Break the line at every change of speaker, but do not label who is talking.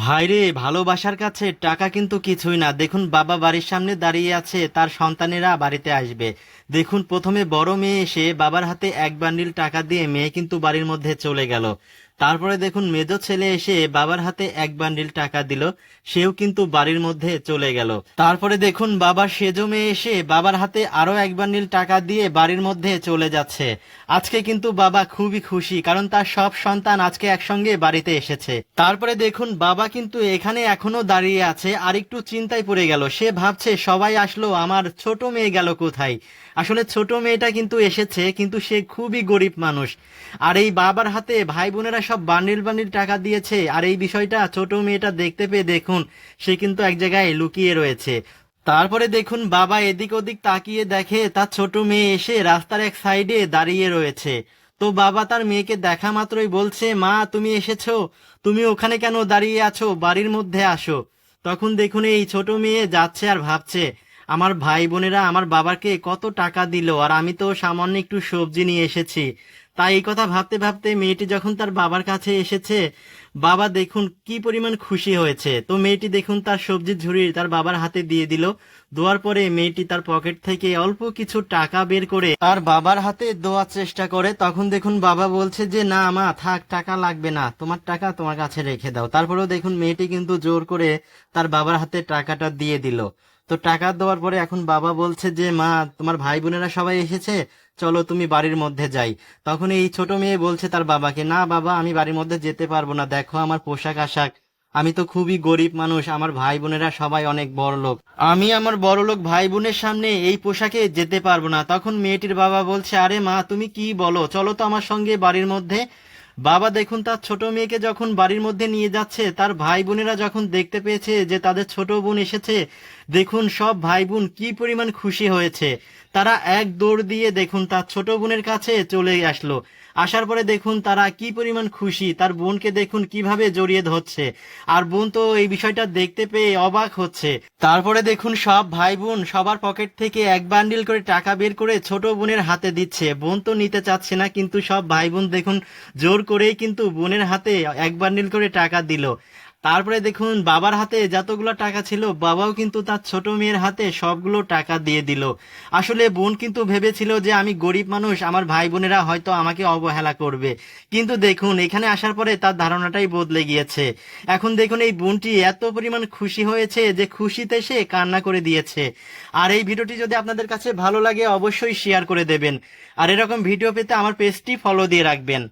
ভাইরে, ভালোবাসার কাছে টাকা কিন্তু কিছুই না। দেখুন, বাবা বাড়ির সামনে দাঁড়িয়ে আছে, তার সন্তানেরা বাড়িতে আসবে। দেখুন, প্রথমে বড় মেয়ে এসে বাবার হাতে এক বান্ডিল টাকা দিয়ে মেয়ে কিন্তু বাড়ির মধ্যে চলে গেল। তারপরে দেখুন, মেজো ছেলে এসে বাবার হাতে এক বান্ডিল টাকা দিল, সেও কিন্তু বাড়ির মধ্যে চলে গেল। তারপরে দেখুন, বাবার সেজো মেয়ে এসে বাবার হাতে আরো এক বান্ডিল টাকা দিয়ে বাড়ির মধ্যে চলে যাচ্ছে। আজকে কিন্তু বাবা খুবই খুশি, কারণ তার সব সন্তান আজকে একসঙ্গে বাড়িতে এসেছে। তারপরে দেখুন, বাবা কিন্তু এখানে এখনো দাঁড়িয়ে আছে, আর একটু চিন্তায় পড়ে গেল। সে ভাবছে সবাই আসলো, আমার ছোট মেয়ে গেল কোথায়। আসলে ছোট মেয়েটা কিন্তু এসেছে, কিন্তু সে খুবই গরিব মানুষ। আর এই বাবার হাতে ভাই বোনেরা সব বান্ডিল বান্ডিল টাকা দিয়েছে, আর এই বিষয়টা ছোট মেয়েটা দেখতে পেয়ে দেখুন সে কিন্তু এক জায়গায় লুকিয়ে রয়েছে। তারপরে দেখুন, বাবা এদিক ওদিক তাকিয়ে দেখে তার ছোট মেয়ে এসে রাস্তার এক সাইডে দাঁড়িয়ে রয়েছে। তো বাবা তার মেয়েকে দেখা মাত্রই বলছে, মা তুমি এসেছো, তুমি ওখানে কেন দাঁড়িয়ে আছো, বাড়ির মধ্যে আসো। তখন দেখুন, এই ছোট মেয়ে যাচ্ছে আর ভাবছে, আমার ভাই বোনেরা আমার বাবাকে কত টাকা দিল, আর আমি তো সামান্য একটু সবজি নিয়ে এসেছি। তাই এই কথা ভাবতে ভাবতে মেয়েটি যখন তার বাবার কাছে এসেছে, বাবা দেখুন কি পরিমাণ খুশি হয়েছে। তো মেয়েটি দেখুন তার সবজির ঝুড়ি তার বাবার হাতে দিয়ে দিল। দেওয়ার পরে মেয়েটি তার পকেট থেকে অল্প কিছু টাকা বের করে তার বাবার হাতে দেওয়ার চেষ্টা করে। তখন দেখুন বাবা বলছে যে, না মা থাক, টাকা লাগবে না, তোমার টাকা তোমার কাছে রেখে দাও। তারপরেও দেখুন মেয়েটি কিন্তু জোর করে তার বাবার হাতে টাকাটা দিয়ে দিল। তো টাকা দেওয়ার পরে এখন বাবা বলছে যে, মা তোমার ভাই বোনেরা সবাই এসেছে, চলো তুমি বাড়ির মধ্যে যাই। তখন এই ছোট মেয়ে বলছে তার বাবাকে, না বাবা আমি বাড়ির মধ্যে যেতে পারবো না, দেখো আমার পোশাক আশাক, আমি তো খুবই গরিব মানুষ, আমার ভাই বোনেরা সবাই অনেক বড় লোক, আমি আমার বড় লোক ভাই বোনের সামনে এই পোশাকে যেতে পারবো না। তখন মেয়েটির বাবা বলছে, আরে মা তুমি কি বলো, চলো তো আমার সঙ্গে বাড়ির মধ্যে। বাবা দেখুন তার ছোট মেয়েকে যখন বাড়ির মধ্যে নিয়ে যাচ্ছে, তার ভাই বোনেরা যখন দেখতে পেয়েছে যে তাদের ছোট বোন এসেছে, দেখুন সব ভাই বোন কি পরিমাণ খুশি হয়েছে। তারা এক দৌড় দিয়ে দেখুন তার ছোট বোনের কাছে চলে আসলো। আসার পরে দেখুন তারা কি পরিমাণ খুশি, তার বোনকে দেখুন কিভাবে জড়িয়ে ধরছে। আর বোন তো এই বিষয়টা দেখতে পেয়ে অবাক হচ্ছে। তারপরে দেখুন সব ভাই বোন সবার পকেট থেকে এক বান্ডিল করে টাকা বের করে ছোট বোনের হাতে দিচ্ছে। বোন তো নিতে চাচ্ছে না, কিন্তু সব ভাই বোন দেখুন জোর করেই কিন্তু বোনের হাতে এক বান্ডিল করে টাকা দিল। তারপরে দেখুন বাবার হাতে যতগুলো টাকা ছিল, বাবাও কিন্তু তার ছোট মেয়ের হাতে সবগুলো টাকা দিয়ে দিল। আসলে বোন কিন্তু ভেবেছিল যে আমি গরিব মানুষ, আমার ভাই বোনেরা হয়তো আমাকে অবহেলা করবে। কিন্তু দেখুন এখানে আসার পরে তার ধারণাটাই বদলে গিয়েছে। এখন দেখুন এই বোনটি এত পরিমাণ খুশি হয়েছে যে খুশিতে সে কান্না করে দিয়েছে। আর এই ভিডিওটি যদি আপনাদের কাছে ভালো লাগে অবশ্যই শেয়ার করে দেবেন। আর এরকম ভিডিও পেতে আমার পেজটি ফলো দিয়ে রাখবেন।